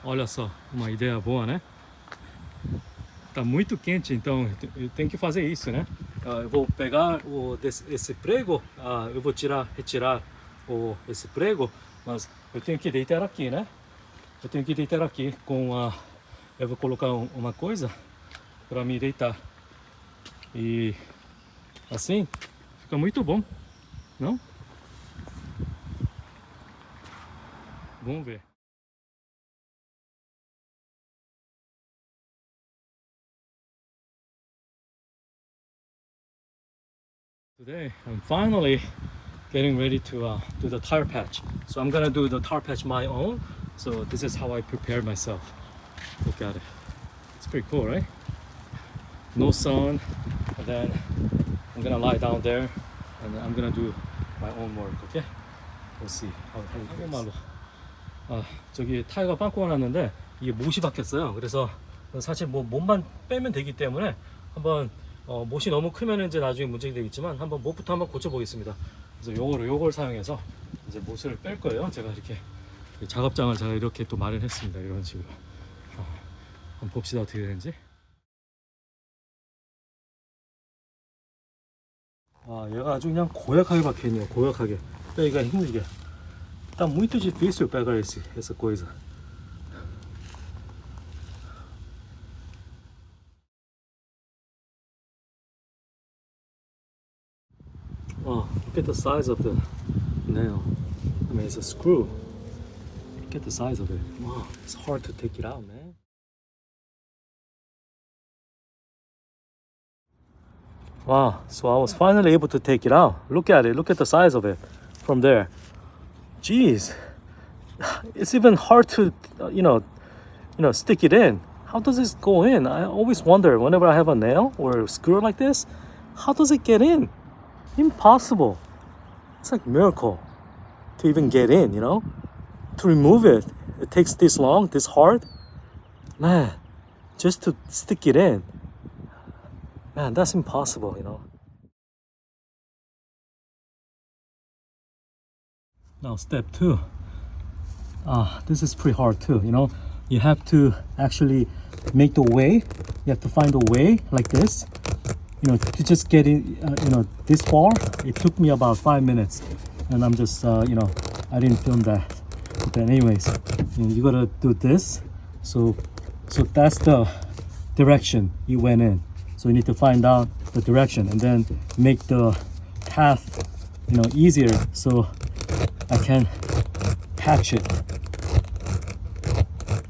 Olha só, uma ideia boa, né? Tá muito quente, então eu tenho que fazer isso, né? Eu vou pegar esse prego, eu vou retirar esse prego, mas eu tenho que deitar aqui, né? Eu tenho que deitar aqui com a. Eu vou colocar uma coisa para me deitar. E assim fica muito bom, não? Vamos ver. Today I'm finally getting ready to do the tire patch. So I'm gonna do the tire patch my own. So this is how I prepare myself. Look at it. It's pretty cool, right? No sun, and then I'm gonna lie down there, and I'm gonna do my own work. Okay? We'll see how it goes. 저기 타이어가 빵꾸가 났는데 이게 못이 박혔어요. 그래서 사실 뭐 못만 빼면 되기 때문에 한번 못이 너무 크면 이제 나중에 문제가 되겠지만 한번 못부터 한번 고쳐 보겠습니다. 그래서 요걸 사용해서 이제 못을 뺄 거예요. 제가 이렇게 작업장을 제가 이렇게 또 마련했습니다. 이런 식으로 한번 봅시다 어떻게 되는지. 얘가 acho 그냥 고약하게 박혀있네요. 고약하게 빼기가 힘들게. Tá muito difícil pegar essa coisa. Oh, look at the size of the nail. I mean, it's a screw. Look at the size of it. Wow, it's hard to take it out, man. Wow, so I was finally able to take it out. Look at it. Look at the size of it from there. Jeez, it's even hard to, stick it in. How does this go in? I always wonder whenever I have a nail or a screw like this, how does it get in? Impossible. It's like a miracle to even get in, To remove it, it takes this long, this hard. Man, just to stick it in. Man, that's impossible, Now, step 2. This is pretty hard too, You have to actually make the way. You have to find a way like this. To just get in, this far. It took me about 5 minutes. And I'm just, I didn't film that. But anyways, you gotta do this. So that's the direction you went in. So you need to find out the direction and then make the path, easier so I can patch it.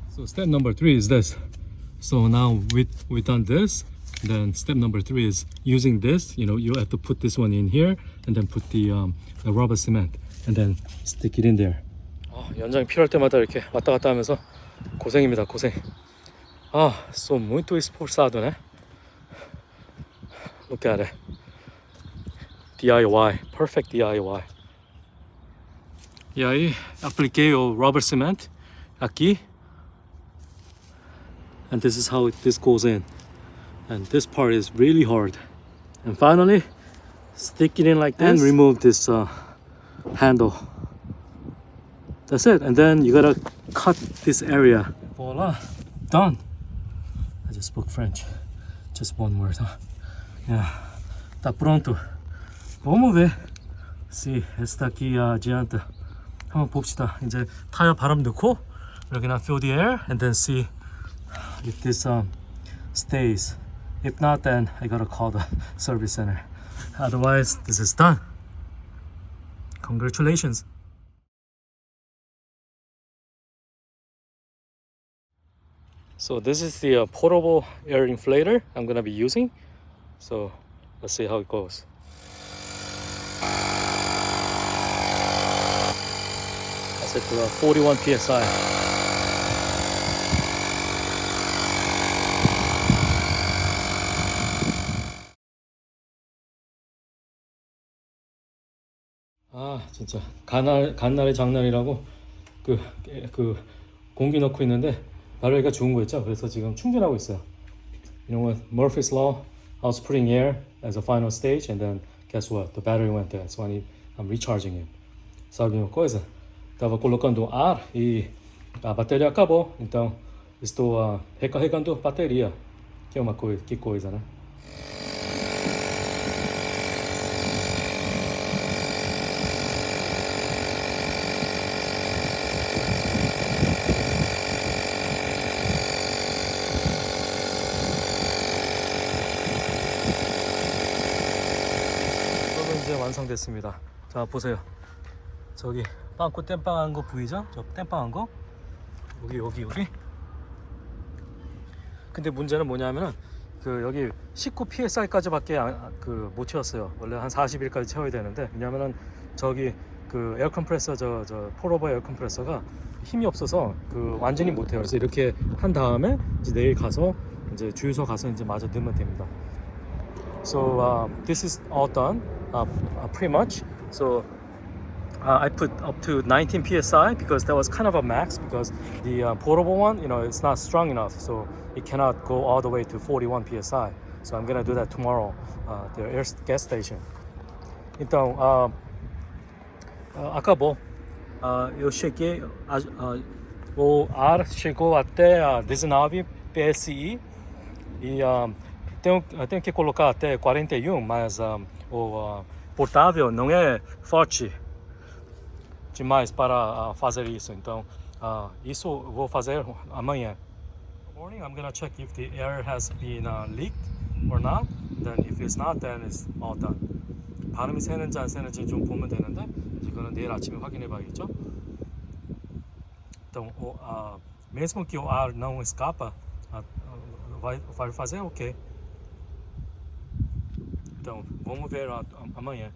So step number 3 is this. So now we've done this. Then step number 3 is using this. You have to put this one in here and then put the rubber cement and then stick it in there. 연장이 필요할 때마다 이렇게 왔다 갔다 하면서 고생입니다. 고생. Sou muito esforçado, né? Look at it. DIY, perfect DIY. E aí, apliquei o rubber cement aqui. And this is how this goes in. And this part is really hard. And finally, stick it in like this and remove this handle. That's it. And then you gotta cut this area. Voila, done. I just spoke French. Just one word, huh? Yeah, tá pronto. Vamos ver se esta aqui adianta. 한번 봅시다. 이제 타이어 바람 넣고 we're gonna fill the air and then see if this stays. If not, then I gotta call the service center. Otherwise, this is done. Congratulations. So this is the portable air inflator I'm gonna be using. So let's see how it goes. I set to 41 psi. 진짜 간날의 장날이라고 그 공기 넣고 있는데 바로 얘가 죽은 거 있죠. 그래서 지금 충전하고 있어요. What Murphy's Law, I was putting air as a final stage and then guess what? The battery went dead. So I'm recharging it. Sabe uma coisa? Tava colocando ar e A bateria acabou, então estou recarregando bateria, que é uma coisa, que coisa, né? 저는 이제 완성됐습니다. 자, 보세요. 저기 빵꾸 땜빵한 거 보이죠? 저 땜빵한 거 여기. 근데 문제는 뭐냐면은 그 여기 19 psi까지밖에 못 채웠어요. 원래 한 40일까지 채워야 되는데, 왜냐면은 저기 그 에어 컴프레서 저 폴오버 에어 컴프레서가 힘이 없어서 그 완전히 못 해요. 그래서 이렇게 한 다음에 이제 내일 가서 이제 주유소 가서 이제 마저 넣으면 됩니다. So this is all done, pretty much. So I put up to 19 psi because that was kind of a max, because the portable one, it's not strong enough, so it cannot go all the way to 41 psi. So I'm gonna do that tomorrow at the gas station. Então, acabou. Eu cheguei, o ar chegou até 19 psi e tenho que colocar até 41, mas o portável não é forte demais para fazer isso. Então, isso eu vou fazer amanhã. In the morning, I'm gonna check if the air has been leaked or not. Then if it's not, then it's all done. 바람이 새는지 안 새는지 좀 보면 되는데, 이거는 내일 아침에 확인해 봐야겠죠. Então, mesmo que o ar não escapa, vai fazer ok. Então, vamos ver amanhã.